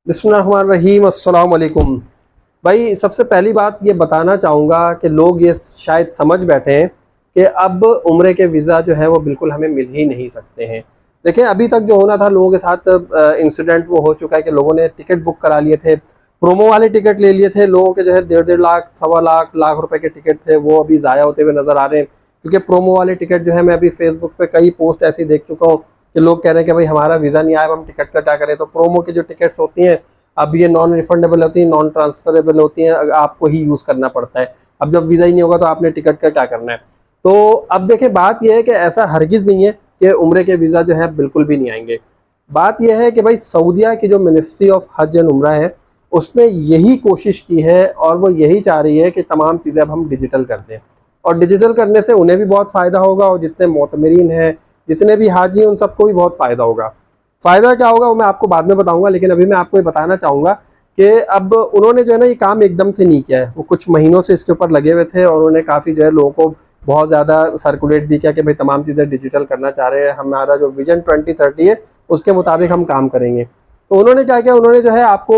बिस्मिल्लाहिर्रहमानिर्रहीम, अस्सलाम वालेकुम। भाई सबसे पहली बात ये बताना चाहूँगा कि लोग ये शायद समझ बैठे हैं कि अब उम्रे के वीज़ा जो है वो बिल्कुल हमें मिल ही नहीं सकते हैं। देखिए अभी तक जो होना था लोगों के साथ इंसिडेंट वो हो चुका है कि लोगों ने टिकट बुक करा लिए थे, प्रोमो वाले टिकट ले लिए थे, लोगों के जो है 1.5 लाख, सवा लाख, लाख रुपए के टिकट थे वो अभी ज़ाया होते हुए नज़र आ रहे हैं। क्योंकि प्रोमो वाले टिकट जो है मैं अभी फेसबुक पे कई पोस्ट ऐसी देख चुका हूँ कि लोग कह रहे हैं कि भाई हमारा वीज़ा नहीं आया, अब हम टिकट का क्या करें। तो प्रोमो की जो टिकट्स होती हैं अब ये नॉन रिफंडेबल होती हैं, नॉन ट्रांसफरेबल होती हैं, आपको ही यूज़ करना पड़ता है। अब जब वीज़ा ही नहीं होगा तो आपने टिकट का क्या करना है। तो अब देखिए बात यह है कि ऐसा हरगिज़ नहीं है कि उम्रे के वीज़ा जो है बिल्कुल भी नहीं आएंगे। बात यह है कि भाई सऊदीया की जो मिनिस्ट्री ऑफ हज एंड उम्रा है उसने यही कोशिश की है और वो यही चाह रही है कि तमाम चीज़ें अब हम डिजिटल कर दें, और डिजिटल करने से उन्हें भी बहुत फ़ायदा होगा और जितने मोतमरीन हैं, जितने भी हाजी हैं, उन सबको भी बहुत फ़ायदा होगा। फ़ायदा क्या होगा वो मैं आपको बाद में बताऊंगा, लेकिन अभी मैं आपको ये बताना चाहूँगा कि अब उन्होंने जो है ना ये काम एकदम से नहीं किया है, वो कुछ महीनों से इसके ऊपर लगे हुए थे और उन्होंने काफ़ी जो है लोगों को बहुत ज़्यादा सर्कुलेट भी किया कि भाई तमाम चीज़ें डिजिटल करना चाह रहे हैं, हमारा जो विजन 2030 है उसके मुताबिक हम काम करेंगे। तो उन्होंने क्या किया, उन्होंने जो है आपको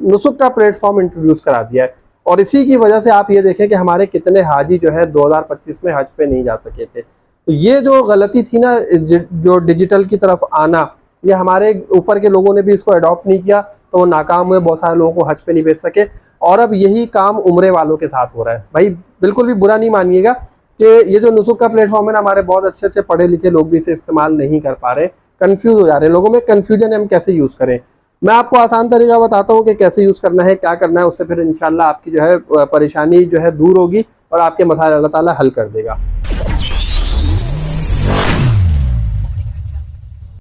नुसुक का प्लेटफॉर्म इंट्रोड्यूस करा दिया है, और इसी की वजह से आप ये देखें कि हमारे कितने हाजी जो है 2025 में हज पे नहीं जा सके थे। तो ये जो गलती थी ना, जो डिजिटल की तरफ आना, ये हमारे ऊपर के लोगों ने भी इसको अडॉप्ट नहीं किया तो वो नाकाम हुए, बहुत सारे लोगों को हज पे नहीं भेज सके। और अब यही काम उम्रे वालों के साथ हो रहा है। भाई बिल्कुल भी बुरा नहीं मानिएगा कि ये जो नुसुक का प्लेटफॉर्म है ना, हमारे बहुत अच्छे अच्छे पढ़े लिखे लोग भी इसे इस्तेमाल नहीं कर पा रहे, कंफ्यूज हो जा रहे हैं। लोगों में कंफ्यूजन है हम कैसे यूज़ करें। मैं आपको आसान तरीका बताता हूँ कि कैसे यूज़ करना है, क्या करना है, उससे फिर इंशाल्लाह आपकी जो है परेशानी जो है दूर होगी और आपके मसाले अल्लाह ताला हल कर देगा।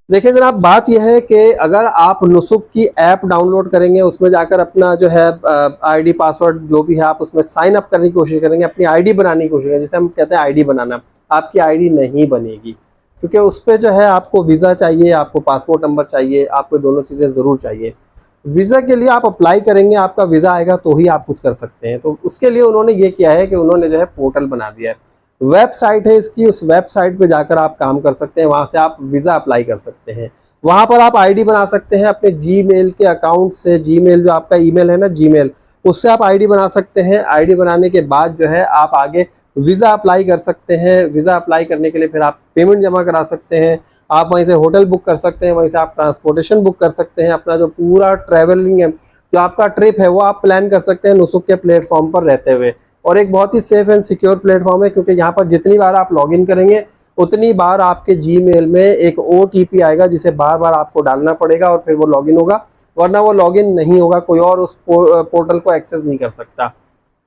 देखिए जनाब, बात यह है कि अगर आप नुसुक की ऐप डाउनलोड करेंगे, उसमें जाकर अपना जो है आईडी पासवर्ड जो भी है आप उसमें साइन अप करने की कोशिश करेंगे, अपनी आईडी बनाने की कोशिश करेंगे, जैसे हम कहते हैं आईडी बनाना, आपकी आईडी नहीं बनेगी। क्योंकि उस पर जो है आपको वीज़ा चाहिए, आपको पासपोर्ट नंबर चाहिए, आपको दोनों चीज़ें ज़रूर चाहिए। वीज़ा के लिए आप अप्लाई करेंगे, आपका वीज़ा आएगा तो ही आप कुछ कर सकते हैं। तो उसके लिए उन्होंने ये किया है कि उन्होंने जो है पोर्टल बना दिया है, वेबसाइट है इसकी, उस वेबसाइट पे जाकर आप काम कर सकते हैं, वहाँ से आप वीज़ा अप्लाई कर सकते हैं। वहाँ पर आप आईडी बना सकते हैं अपने जीमेल के अकाउंट से, जीमेल जो आपका ईमेल है ना जीमेल, उससे आप आईडी बना सकते हैं। आईडी बनाने के बाद जो है आप आगे वीज़ा अप्लाई कर सकते हैं। वीज़ा अप्लाई करने के लिए फिर आप पेमेंट जमा करा सकते हैं, आप वहीं से होटल बुक कर सकते हैं, वहीं से आप ट्रांसपोर्टेशन बुक कर सकते हैं, अपना जो पूरा ट्रैवलिंग है, जो आपका ट्रिप है वो आप प्लान कर सकते हैं नुसुक के प्लेटफॉर्म पर रहते हुए। और एक बहुत ही सेफ एंड सिक्योर प्लेटफॉर्म है, क्योंकि यहाँ पर जितनी बार आप लॉगिन करेंगे उतनी बार आपके जीमेल में एक ओटीपी आएगा जिसे बार बार आपको डालना पड़ेगा और फिर वो लॉगिन होगा, वरना वो लॉगिन नहीं होगा, कोई और उस पोर्टल को एक्सेस नहीं कर सकता।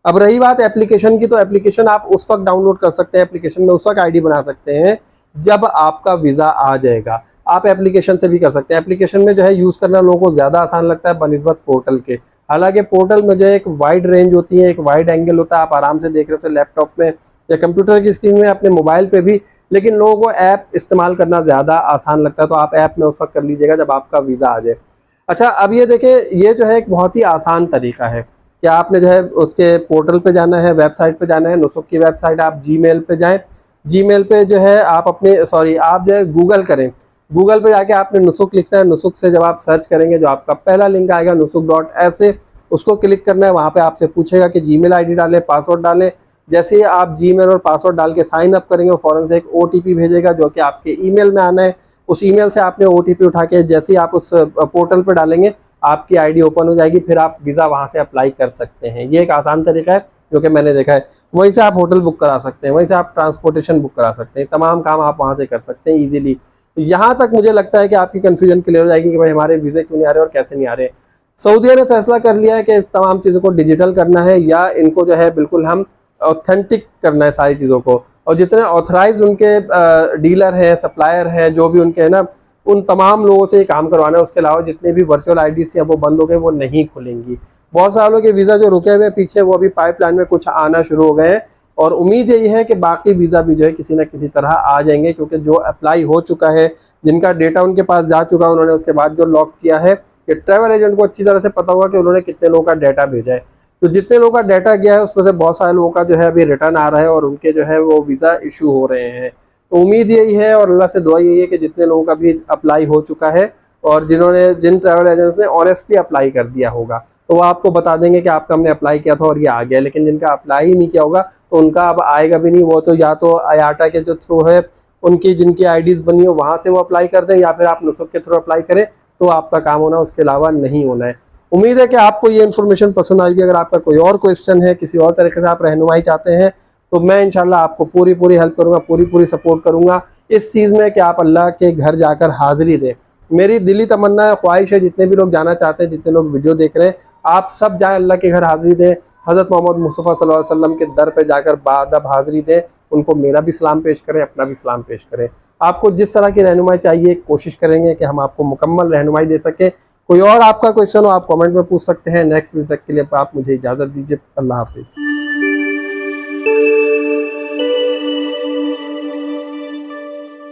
अब रही बात एप्लीकेशन की, तो एप्लीकेशन आप उस वक्त डाउनलोड कर सकते हैं, एप्लीकेशन में उस वक्त आईडी बना सकते हैं जब आपका वीज़ा आ जाएगा। आप एप्लीकेशन से भी कर सकते हैं। एप्लीकेशन में जो है यूज़ करना लोगों को ज़्यादा आसान लगता है बनिस्बत पोर्टल के। हालांकि पोर्टल में जो एक वाइड रेंज होती है, एक वाइड एंगल होता है, आप आराम से देख रहे होते हैं लैपटॉप में या कंप्यूटर की स्क्रीन में, अपने मोबाइल पे भी, लेकिन लोगों को ऐप इस्तेमाल करना ज़्यादा आसान लगता है। तो आप ऐप में उस वक्त कर लीजिएगा जब आपका वीज़ा आ जाए। अच्छा, अब ये देखें, ये जो है एक बहुत ही आसान तरीका है कि आपने जो है उसके पोर्टल पे जाना है, वेबसाइट पे जाना है, नुसुक की वेबसाइट, आप जीमेल पे जाएँ। जीमेल पे जो है आप आप जो है गूगल करें, गूगल पे जाके आपने नुसुक लिखना है। नुसुक से जब आप सर्च करेंगे जो आपका पहला लिंक आएगा nusuk.sa, उसको क्लिक करना है। वहाँ पे आपसे पूछेगा कि जीमेल आईडी डालें, पासवर्ड डालें। जैसे ही आप जीमेल और पासवर्ड डाल के साइन अप करेंगे, फ़ौरन से एक ओटीपी भेजेगा जो कि आपके ईमेल में आना है। उस ईमेल से आपने ओटीपी उठा के जैसे ही आप उस पोर्टल पर डालेंगे आपकी आईडी ओपन हो जाएगी, फिर आप वीज़ा वहाँ से अप्लाई कर सकते हैं। ये एक आसान तरीका है जो कि मैंने देखा है। वहीं से आप होटल बुक करा सकते हैं, वहीं से आप ट्रांसपोर्टेशन बुक करा सकते हैं, तमाम काम आप वहाँ से कर सकते हैं ईजिली। तो यहाँ तक मुझे लगता है कि आपकी कन्फ्यूजन क्लियर हो जाएगी कि भाई हमारे वीज़े क्यों नहीं आ रहे और कैसे नहीं आ रहे। सऊदीया ने फैसला कर लिया है कि तमाम चीज़ों को डिजिटल करना है, या इनको जो है बिल्कुल हम ऑथेंटिक करना है सारी चीज़ों को। और जितने ऑथराइज उनके डीलर हैं, सप्लायर हैं, जो भी उनके हैं ना, उन तमाम लोगों से ये काम करवाना है। उसके अलावा जितने भी वर्चुअल आईडीज़ थी अब वो बंद हो गए, वो नहीं खुलेंगी। बहुत सालों के वीज़ा जो रुके हुए पीछे, वो अभी पाइपलाइन में कुछ आना शुरू हो गए हैं, और उम्मीद यही है कि बाकी वीज़ा भी जो है किसी न किसी तरह आ जाएंगे, क्योंकि जो अप्लाई हो चुका है, जिनका डेटा उनके पास जा चुका है, उन्होंने उसके बाद जो लॉक किया है, कि ट्रैवल एजेंट को अच्छी तरह से पता होगा कि उन्होंने कितने लोगों का डाटा भेजा है। तो जितने लोगों का डाटा गया है उसमें से बहुत सारे लोगों का जो है अभी रिटर्न आ रहा है और उनके जो है वो वीज़ा इशू हो रहे हैं। तो उम्मीद यही है और अल्लाह से दुआ यही है कि जितने लोगों का भी अप्लाई हो चुका है और जिन ट्रैवल एजेंट्स ने ऑनेस्टली अप्लाई कर दिया होगा तो वो आपको बता देंगे कि आपका हमने अप्लाई किया था और ये आ गया। लेकिन जिनका अप्लाई ही नहीं किया होगा तो उनका अब आएगा भी नहीं। वो तो या तो IATA के जो थ्रू है, उनकी जिनकी आईडीज बनी हो वहां से वो अप्लाई कर दें, या फिर आप नुसुक के थ्रू अप्लाई करें तो आपका काम होना, उसके अलावा नहीं होना है। उम्मीद है कि आपको ये इन्फॉर्मेशन पसंद आएगी। अगर आपका कोई और क्वेश्चन है, किसी और तरीके से आप रहनुमाई चाहते हैं, तो मैं इंशाल्लाह आपको पूरी हेल्प करूंगा, पूरी सपोर्ट करूंगा इस चीज़ में कि आप अल्लाह के घर जाकर हाजिरी दें। मेरी दिली तमन्ना है, ख्वाहिश है, जितने भी लोग जाना चाहते हैं, जितने लोग वीडियो देख रहे हैं, आप सब जाएं अल्लाह के घर हाजिरी दें, हज़रत मोहम्मद मुस्तफ़ा सल्लल्लाहु अलैहि वसल्लम के दर पे जाकर बाअदब हाजिरी दें, उनको मेरा भी सलाम पेश करें, अपना भी सलाम पेश करें। आपको जिस तरह की रहनुमाई चाहिए कोशिश करेंगे कि हम आपको मुकम्मल रहनुमाई दे सकें। कोई और आपका क्वेश्चन हो आप कमेंट में पूछ सकते हैं। नेक्स्ट वीडियो तक के लिए आप मुझे इजाज़त दीजिए। अल्लाह हाफिज़।